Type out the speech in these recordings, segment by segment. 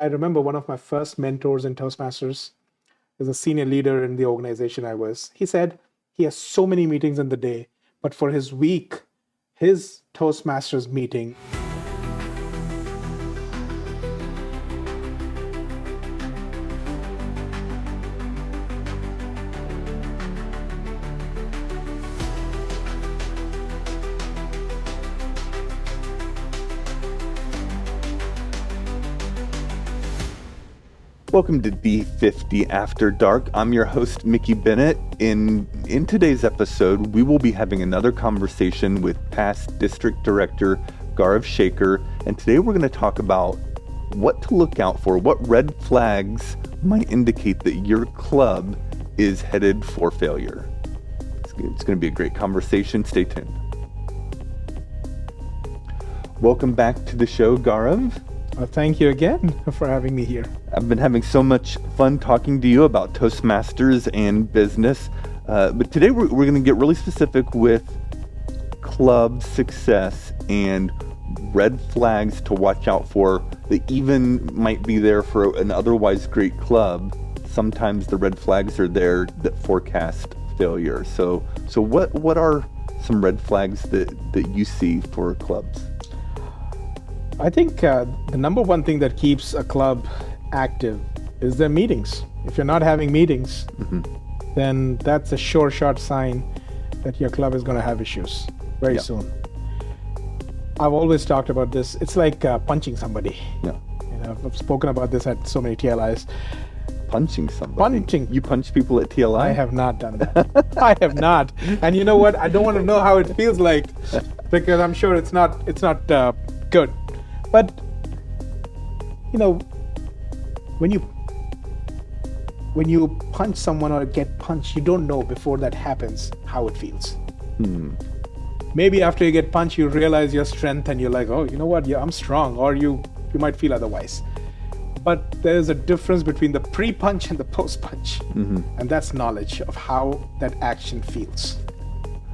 I remember one of my first mentors in Toastmasters is a senior leader in the organization I was. He said he has so many meetings in the day, but for his week, his Toastmasters meeting. Welcome to D50 After Dark. I'm your host, Mickey Bennett. In today's episode, we will be having another conversation with past District Director Gaurav Shekhar, and today we're going to talk about what to look out for, what red flags might indicate that your club is headed for failure. It's going to be a great conversation. Stay tuned. Welcome back to the show, Gaurav. Thank you again for having me here. I've been having so much fun talking to you about Toastmasters and business, but today we're going to get really specific with club success and red flags to watch out for that even might be there for an otherwise great club. Sometimes the red flags are there that forecast failure. So what are some red flags that you see for clubs? I think the number one thing that keeps a club active is their meetings. If you're not having meetings, then that's a sure shot sign that your club is going to have issues very soon. I've always talked about this. It's like punching somebody. Yeah. I've spoken about this at so many TLIs. Punching somebody? You punch people at TLI? I have not done that. I have not. And you know what? I don't want to know how it feels like because I'm sure it's not good. But, when you punch someone or get punched, you don't know before that happens how it feels. Maybe after you get punched, you realize your strength and you're like, oh, you know what? Yeah, I'm strong. Or you might feel otherwise. But there's a difference between the pre-punch and the post-punch. And that's knowledge of how that action feels.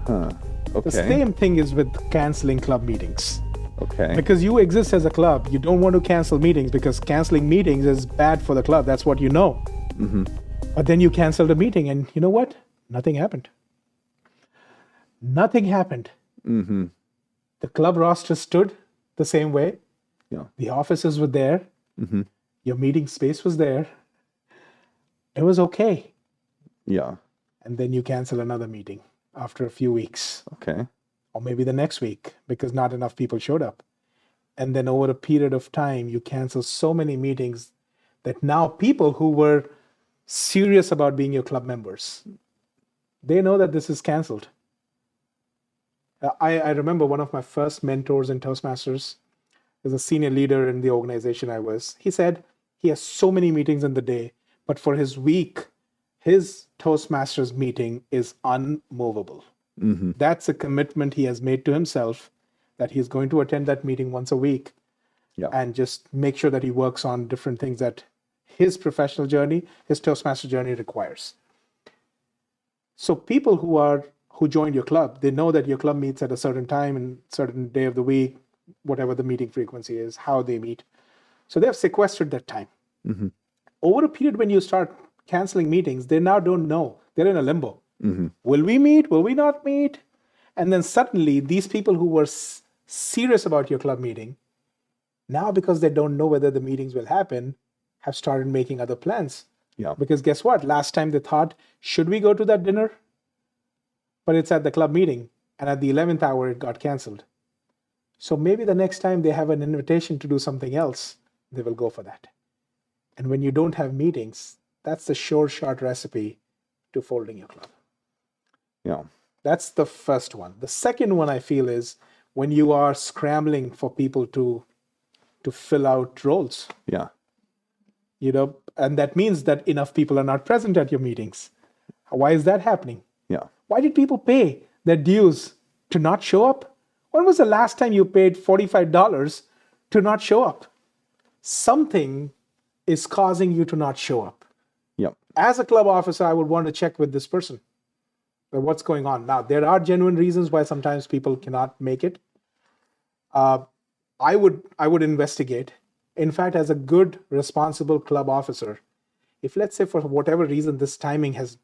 Okay. The same thing is with canceling club meetings. Okay. Because you exist as a club, you don't want to cancel meetings because canceling meetings is bad for the club. That's what you know. But then you canceled a meeting and you know what? Nothing happened. Nothing happened. The club roster stood the same way. Yeah. The offices were there. Your meeting space was there. It was okay. Yeah. And then you cancel another meeting after a few weeks. Okay. Or maybe the next week because not enough people showed up. And then over a period of time, you cancel so many meetings that now people who were serious about being your club members, they know that this is canceled. I remember one of my first mentors in Toastmasters is a senior leader in the organization I was. He said he has so many meetings in the day, but for his week, his Toastmasters meeting is unmovable. That's a commitment he has made to himself that he's going to attend that meeting once a week and just make sure that he works on different things that his professional journey, his Toastmaster journey requires. So people who joined your club, they know that your club meets at a certain time and certain day of the week, whatever the meeting frequency is, how they meet. So they have sequestered that time. Over a period when you start canceling meetings, they now don't know. They're in a limbo. Will we meet? Will we not meet? And then suddenly these people who were serious about your club meeting, now because they don't know whether the meetings will happen, have started making other plans. Yeah. Because guess what? Last time they thought, should we go to that dinner? But it's at the club meeting. And at the 11th hour, it got canceled. So maybe the next time they have an invitation to do something else, they will go for that. And when you don't have meetings, that's the sure shot recipe to folding your club. Yeah. That's the first one. The second one I feel is when you are scrambling for people to fill out roles. Yeah. And that means that enough people are not present at your meetings. Why is that happening? Yeah. Why did people pay their dues to not show up? When was the last time you paid $45 to not show up? Something is causing you to not show up. Yeah. As a club officer, I would want to check with this person. What's going on? Now, there are genuine reasons why sometimes people cannot make it. I would investigate In fact, as a good, responsible club officer, if let's say for whatever reason this timing has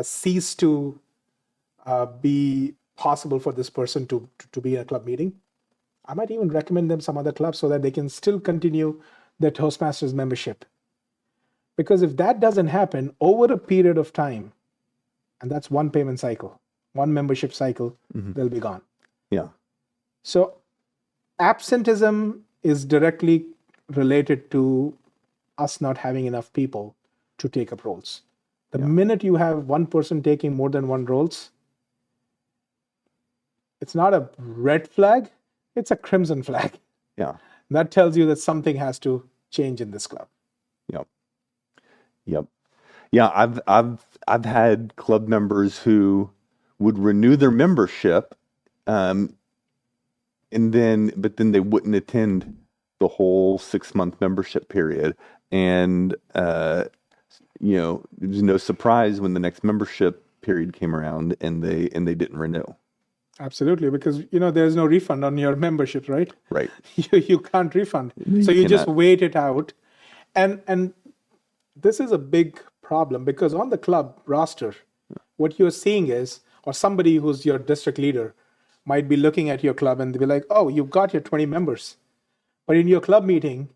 ceased to be possible for this person to be in a club meeting, I might even recommend them some other club so that they can still continue their Toastmasters membership. Because if that doesn't happen over a period of time, and that's one payment cycle, one membership cycle, they'll be gone. Yeah. So absenteeism is directly related to us not having enough people to take up roles. The minute you have one person taking more than one roles, it's not a red flag, it's a crimson flag. Yeah. That tells you that something has to change in this club. Yep. Yep. Yeah, I've had club members who would renew their membership, but then they wouldn't attend the whole 6-month membership period. And it was no surprise when the next membership period came around and they didn't renew. Absolutely, because there's no refund on your membership, right? Right. You can't refund. So you just wait it out. And this is a big problem because on the club roster, what you're seeing is, or somebody who's your district leader might be looking at your club and they'll be like, oh, you've got your 20 members. But in your club meeting,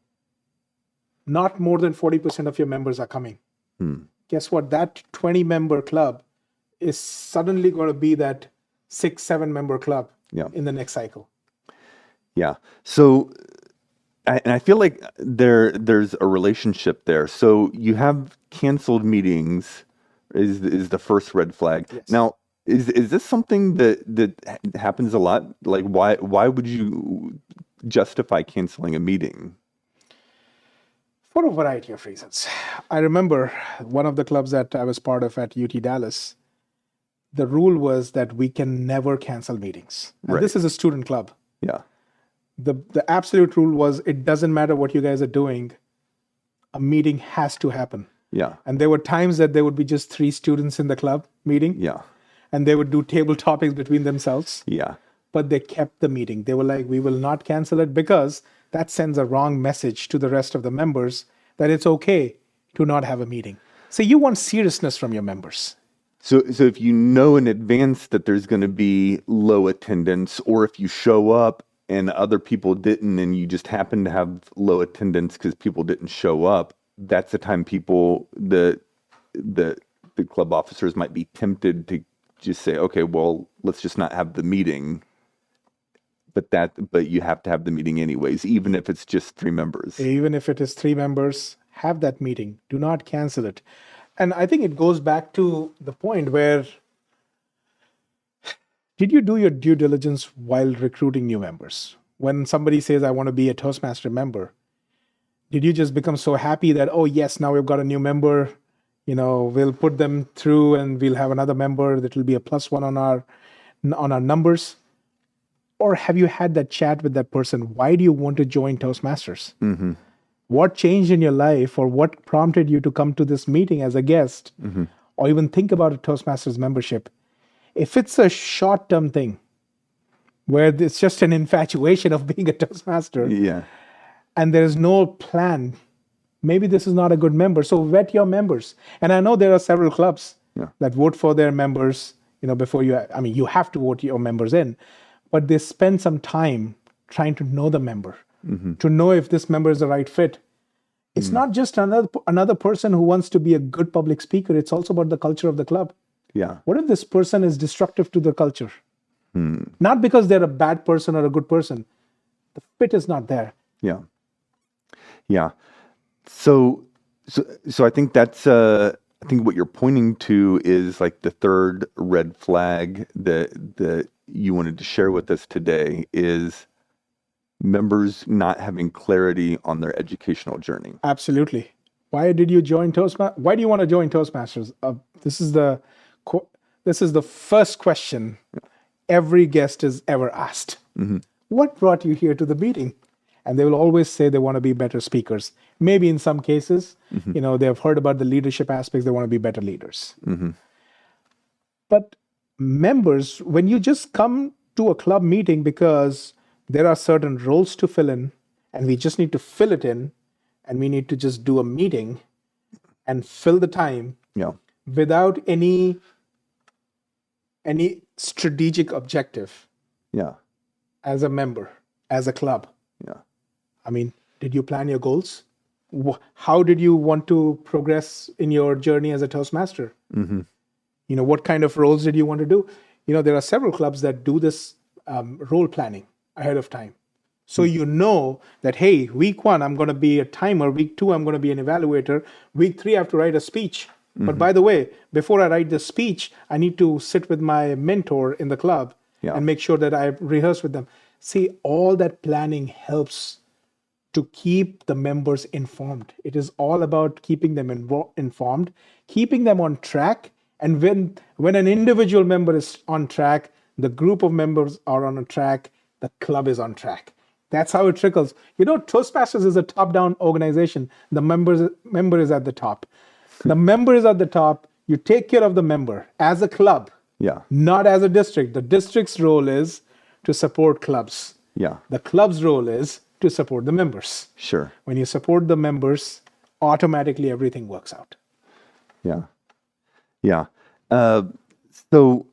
not more than 40% of your members are coming. Guess what? That 20-member club is suddenly going to be that 6-7 member club in the next cycle. Yeah. So, and I feel like there's a relationship there. So you have canceled meetings is the first red flag. Yes. Now, is this something that happens a lot? Like, why would you justify canceling a meeting? For a variety of reasons. I remember one of the clubs that I was part of at UT Dallas, the rule was that we can never cancel meetings. And Right. this is a student club. Yeah. The absolute rule was it doesn't matter what you guys are doing, a meeting has to happen. Yeah. And there were times that there would be just 3 students in the club meeting, Yeah. and they would do table topics between themselves, Yeah. but they kept the meeting. They were like, we will not cancel it because that sends a wrong message to the rest of the members that it's okay to not have a meeting. So you want seriousness from your members. So if you know in advance that there's going to be low attendance, or if you show up and other people didn't, and you just happen to have low attendance because people didn't show up, that's the time the club officers might be tempted to just say, okay, well, let's just not have the meeting. But you have to have the meeting anyways, even if it's just 3 members. Even if it is 3 members, have that meeting. Do not cancel it. And I think it goes back to the point where, did you do your due diligence while recruiting new members? When somebody says, I want to be a Toastmaster member, did you just become so happy that, oh, yes, now we've got a new member, we'll put them through and we'll have another member that will be a +1 on our numbers? Or have you had that chat with that person? Why do you want to join Toastmasters? Mm-hmm. What changed in your life, or what prompted you to come to this meeting as a guest, or even think about a Toastmasters membership? If it's a short-term thing, where it's just an infatuation of being a Toastmaster, Yeah. and there is no plan, maybe this is not a good member. So vet your members. And I know there are several clubs that vote for their members, before you have to vote your members in, but they spend some time trying to know the member, to know if this member is the right fit. It's not just another person who wants to be a good public speaker. It's also about the culture of the club. Yeah. What if this person is destructive to the culture? Not because they're a bad person or a good person. The fit is not there. Yeah. Yeah. So I think that's I think what you're pointing to is like the third red flag that you wanted to share with us today is members not having clarity on their educational journey. Absolutely. Why did you join Toastmasters? Why do you want to join Toastmasters? This is the first question every guest is ever asked. What brought you here to the meeting? And they will always say they want to be better speakers. Maybe in some cases, they've heard about the leadership aspects. They want to be better leaders. But members, when you just come to a club meeting because there are certain roles to fill in, and we just need to fill it in, and we need to just do a meeting and fill the time Yeah. without any strategic objective Yeah. as a member, as a club. Yeah. I mean, did you plan your goals? How did you want to progress in your journey as a Toastmaster? Mm-hmm. What kind of roles did you want to do? There are several clubs that do this role planning ahead of time. So you know that, hey, week 1, I'm going to be a timer. Week 2, I'm going to be an evaluator. Week 3, I have to write a speech. But by the way, before I write the speech, I need to sit with my mentor in the club and make sure that I rehearse with them. See, all that planning helps to keep the members informed. It is all about keeping them informed, keeping them on track. And when an individual member is on track, the group of members are on a track, the club is on track. That's how it trickles. Toastmasters is a top-down organization. The member is at the top. The member is at the top. You take care of the member as a club, not as a district. The district's role is to support clubs. Yeah. The club's role is to support the members. Sure. When you support the members, automatically everything works out. Yeah. Yeah. So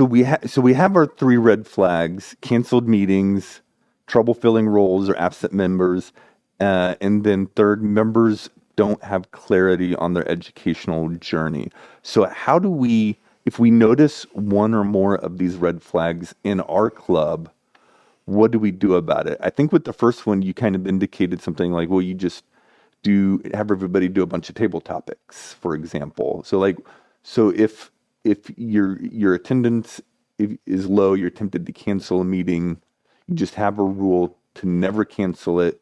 we have our 3 red flags: canceled meetings, trouble filling roles or absent members, and then third, members don't have clarity on their educational journey. So how do we, if we notice one or more of these red flags in our club, what do we do about it? I think with the first one, you kind of indicated something like, well, you just have everybody do a bunch of table topics, for example. So if your attendance is low, you're tempted to cancel a meeting, you just have a rule to never cancel it,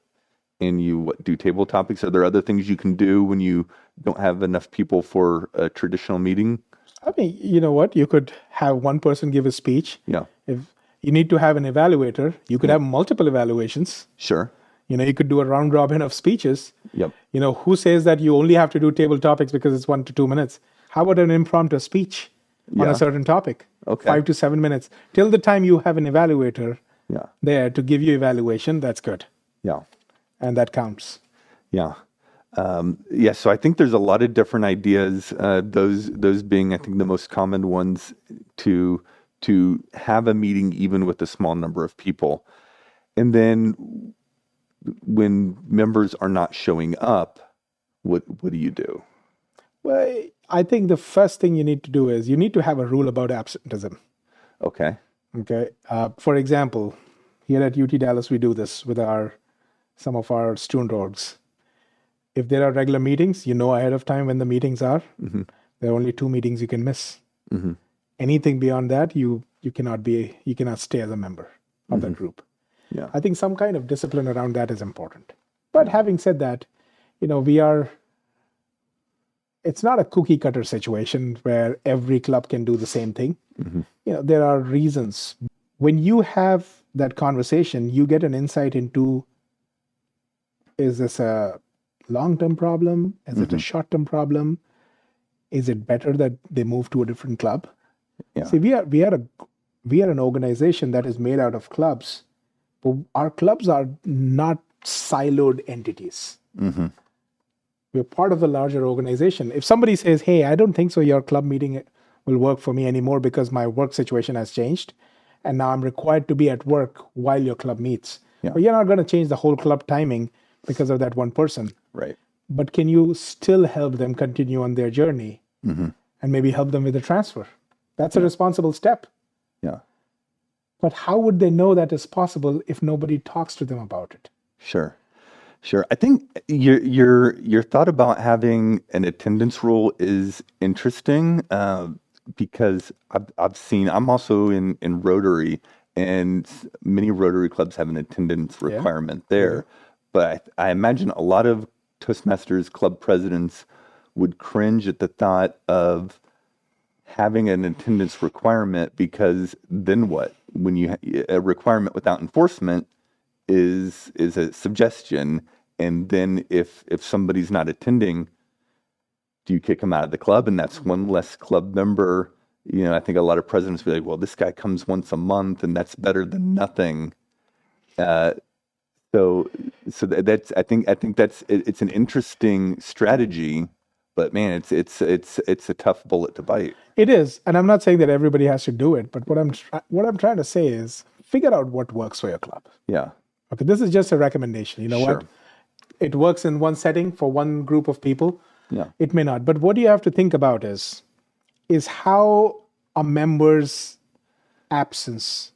and you do table topics. Are there other things you can do when you don't have enough people for a traditional meeting? I mean, you know what? You could have one person give a speech. Yeah. If you need to have an evaluator, you could have multiple evaluations. Sure. You could do a round robin of speeches. Yep. Who says that you only have to do table topics because it's 1 to 2 minutes? How about an impromptu speech on a certain topic? Okay. 5 to 7 minutes. Till the time you have an evaluator there to give you evaluation, that's good. Yeah. And that counts. Yeah. So I think there's a lot of different ideas, those being, I think, the most common ones to have a meeting even with a small number of people. And then when members are not showing up, what do you do? Well, I think the first thing you need to do is you need to have a rule about absenteeism. Okay. For example, here at UT Dallas, we do this with some of our student orgs. If there are regular meetings, ahead of time when the meetings are. Mm-hmm. There are only 2 meetings you can miss. Mm-hmm. Anything beyond that, you cannot stay as a member of that group. Yeah. I think some kind of discipline around that is important. But having said that, it's not a cookie cutter situation where every club can do the same thing. Mm-hmm. There are reasons. When you have that conversation, you get an insight into, is this a long-term problem? Is it a short-term problem? Is it better that they move to a different club? Yeah. See, we are an organization that is made out of clubs, but our clubs are not siloed entities. Mm-hmm. We're part of a larger organization. If somebody says, hey, I don't think so your club meeting will work for me anymore because my work situation has changed, and now I'm required to be at work while your club meets. Yeah. But you're not going to change the whole club timing because of that one person. Right. But can you still help them continue on their journey and maybe help them with a transfer? That's a responsible step. Yeah. But how would they know that is possible if nobody talks to them about it? Sure. I think your thought about having an attendance rule is interesting because I've seen, I'm also in Rotary, and many Rotary clubs have an attendance requirement there. Mm-hmm. But I imagine a lot of Toastmasters club presidents would cringe at the thought of having an attendance requirement, because then what? When a requirement without enforcement is a suggestion, and then if somebody's not attending, do you kick them out of the club? And that's one less club member. I think a lot of presidents be like, well, this guy comes once a month, and that's better than nothing. So So, that's I think it's an interesting strategy, but man, it's a tough bullet to bite. It is, and I'm not saying that everybody has to do it, but what I'm trying to say is figure out what works for your club. Yeah, Okay, this is just a recommendation. You know sure. what? It works in one setting for one group of people. Yeah, It may not. But what you have to think about is how a member's absence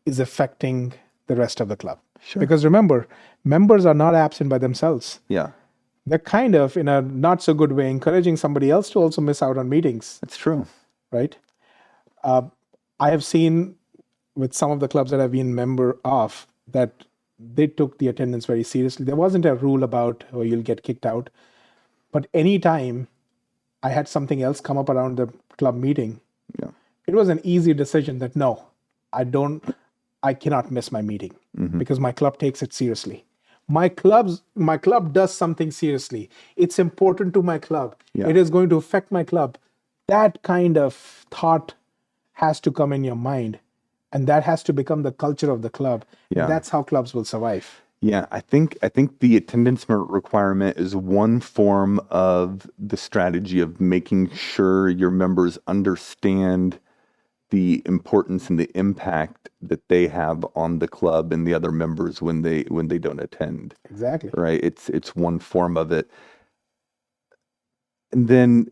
is affecting the rest of the club. sure. Because remember, members are not absent by themselves. Yeah, They're kind of, in a not so good way, encouraging somebody else to also miss out on meetings, that's true. right? I have seen with some of the clubs that I've been member of that they took the attendance very seriously. There wasn't a rule about, oh, you'll get kicked out. But anytime I had something else come up around the club meeting, Yeah, it was an easy decision that no, I cannot miss my meeting because my club takes it seriously. My club does something seriously. It's important to my club. Yeah. It is going to affect my club. That kind of thought has to come in your mind, and that has to become the culture of the club. Yeah. And that's how clubs will survive. yeah. I think the attendance requirement is one form of the strategy of making sure your members understand the importance and the impact that they have on the club and the other members when they don't attend. Exactly. Right? It's one form of it. And then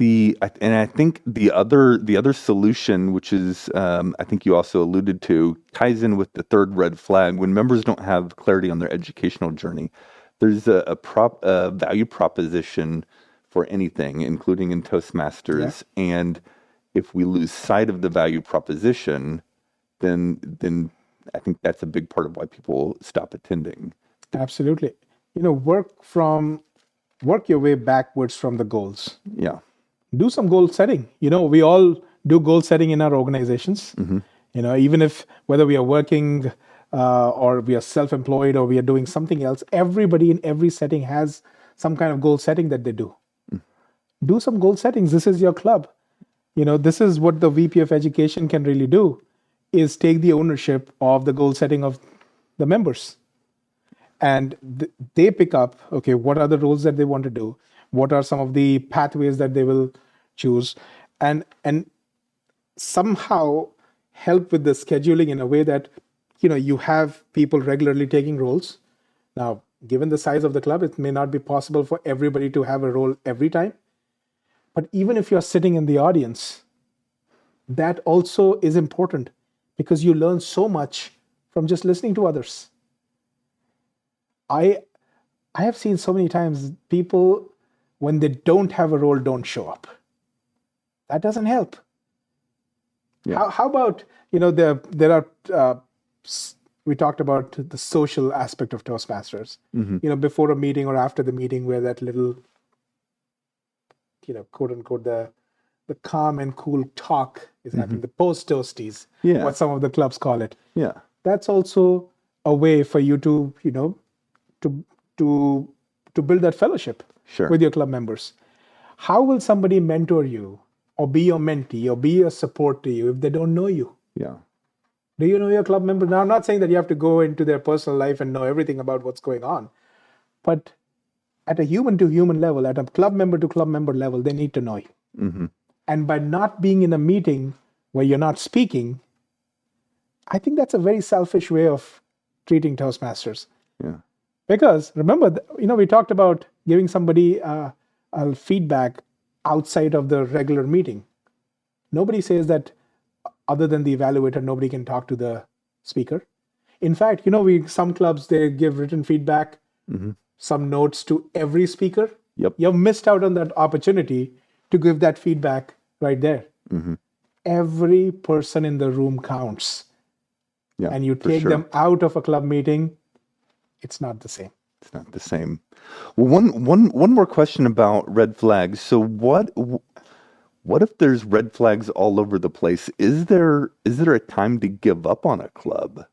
I think the other solution, which is I think you also alluded to, ties in with the third red flag. When members don't have clarity on their educational journey, there's a value proposition for anything, including in Toastmasters. Yeah. And if we lose sight of the value proposition, then I think that's a big part of why people stop attending. Absolutely. Work your way backwards from the goals. Yeah. Do some goal setting. We all do goal setting in our organizations. Even if whether we are working or we are self-employed or we are doing something else, everybody in every setting has some kind of goal setting that they do. Do some goal settings. This is your club. This is what the VP of Education can really do, is take the ownership of the goal setting of the members. And they pick up, okay, what are the roles that they want to do? What are some of the pathways that they will choose? And somehow help with the scheduling in a way that, you have people regularly taking roles. Now, given the size of the club, it may not be possible for everybody to have a role every time. But even if you're sitting in the audience, that also is important because you learn so much from just listening to others. I have seen so many times people, when they don't have a role, don't show up. That doesn't help. Yeah. How about, there are, we talked about the social aspect of Toastmasters, before a meeting or after the meeting where that little, quote unquote, the calm and cool talk is happening, the post-toasties, what some of the clubs call it. Yeah. That's also a way for you to, to build that fellowship with your club members. How will somebody mentor you or be your mentee or be a support to you if they don't know you? Yeah. Do you know your club member? Now, I'm not saying that you have to go into their personal life and know everything about what's going on, but at a human-to-human level, at a club member-to-club member level, they need to know you. And by not being in a meeting where you're not speaking, I think that's a very selfish way of treating Toastmasters. Yeah. Because remember, we talked about giving somebody a feedback outside of the regular meeting. Nobody says that other than the evaluator, nobody can talk to the speaker. In fact, some clubs, they give written feedback, some notes to every speaker. Yep. You've missed out on that opportunity to give that feedback right there. Every person in the room counts. Yeah, and you take them out of a club meeting, it's not the same. It's not the same. Well, one more question about red flags. So what if there's red flags all over the place? Is there a time to give up on a club?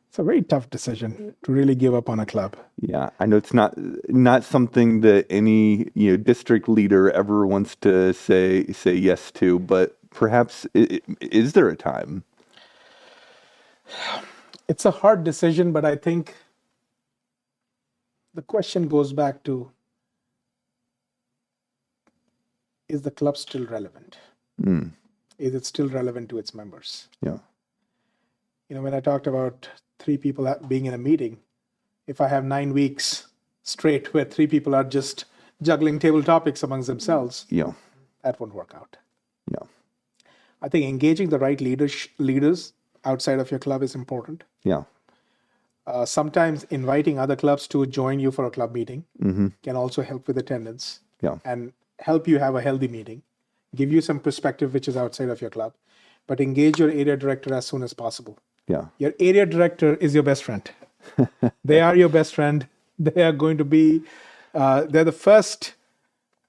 It's a very tough decision to really give up on a club. Yeah, I know it's not something that any district leader ever wants to say yes to, but perhaps is there a time? It's a hard decision, but I think the question goes back to, is the club still relevant? Is it still relevant to its members? Yeah. When I talked about 3 people being in a meeting, if I have 9 weeks straight where 3 people are just juggling table topics amongst themselves, Yeah. that won't work out. Yeah. I think engaging the right leaders outside of your club is important. Yeah. Sometimes inviting other clubs to join you for a club meeting can also help with attendance. Yeah. And help you have a healthy meeting, give you some perspective which is outside of your club, but engage your area director as soon as possible. Yeah. Your area director is your best friend. They are your best friend. They are going to be, they're the first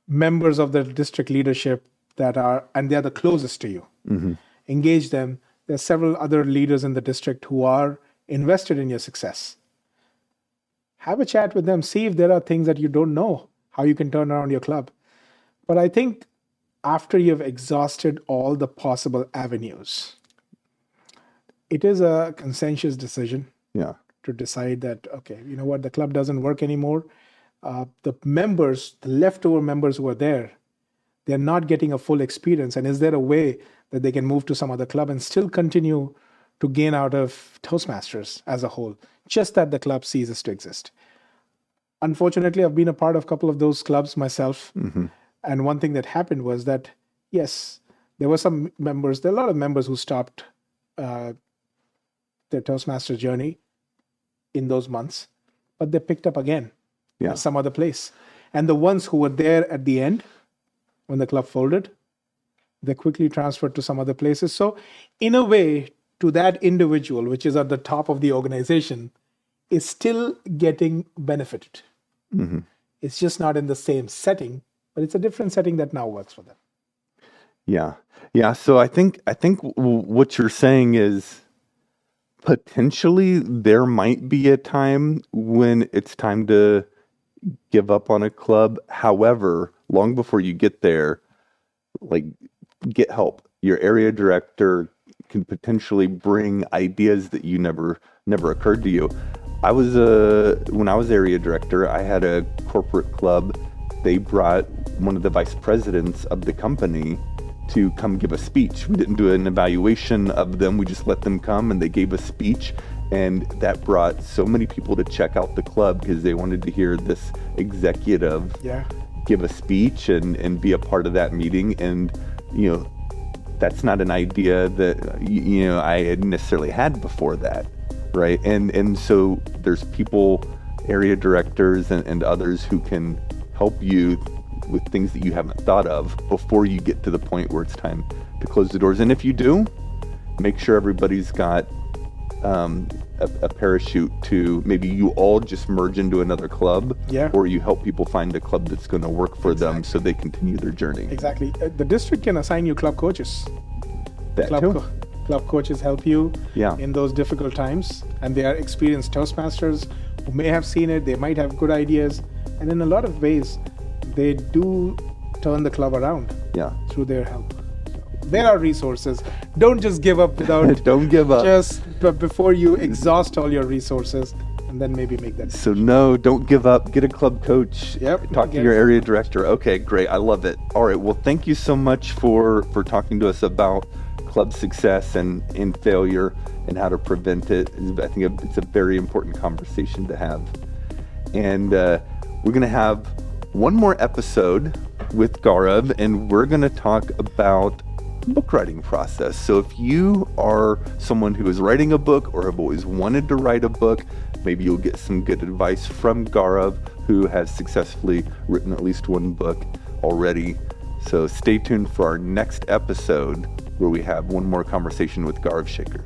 members of the district leadership and they're the closest to you. Engage them. There are several other leaders in the district who are invested in your success. Have a chat with them. See if there are things that you don't know, how you can turn around your club. But I think after you've exhausted all the possible avenues, it is a consensus decision to decide that, okay, you know what, the club doesn't work anymore. The leftover members who are there, they're not getting a full experience. And is there a way that they can move to some other club and still continue to gain out of Toastmasters as a whole, just that the club ceases to exist? Unfortunately, I've been a part of a couple of those clubs myself. And one thing that happened was that, yes, there were a lot of members who stopped their Toastmaster journey in those months, but they picked up again at some other place. And the ones who were there at the end, when the club folded, they quickly transferred to some other places. So in a way, to that individual, which is at the top of the organization, is still getting benefited. It's just not in the same setting, but it's a different setting that now works for them. Yeah. Yeah. So I think what you're saying is potentially there might be a time when it's time to give up on a club. However, long before you get there, get help. Your area director can potentially bring ideas that you never occurred to you. When I was area director, I had a corporate club. They brought one of the vice presidents of the company to come give a speech. We didn't do an evaluation of them. We just let them come and they gave a speech. And that brought so many people to check out the club because they wanted to hear this executive give a speech and be a part of that meeting. And, that's not an idea that, I had necessarily had before that. Right. And so there's people, area directors and others who can help you with things that you haven't thought of before you get to the point where it's time to close the doors. And if you do, make sure everybody's got a parachute to maybe you all just merge into another club, or you help people find a club that's going to work for them so they continue their journey. Exactly. The district can assign you club coaches. Club coaches help you in those difficult times, and they are experienced Toastmasters who may have seen it. They might have good ideas, and in a lot of ways, they do turn the club around through their help. There are resources. Don't just give up without. Don't give up. Just before you exhaust all your resources, and then maybe make that decision. So no, don't give up. Get a club coach. Talk to your area director. Okay, great. I love it. All right. Well, thank you so much for talking to us about club success and failure and how to prevent it. I think it's a very important conversation to have. And we're going to have one more episode with Gaurav, and we're going to talk about book writing process. So if you are someone who is writing a book or have always wanted to write a book, maybe you'll get some good advice from Gaurav, who has successfully written at least one book already. So stay tuned for our next episode where we have one more conversation with Gaurav Shekhar.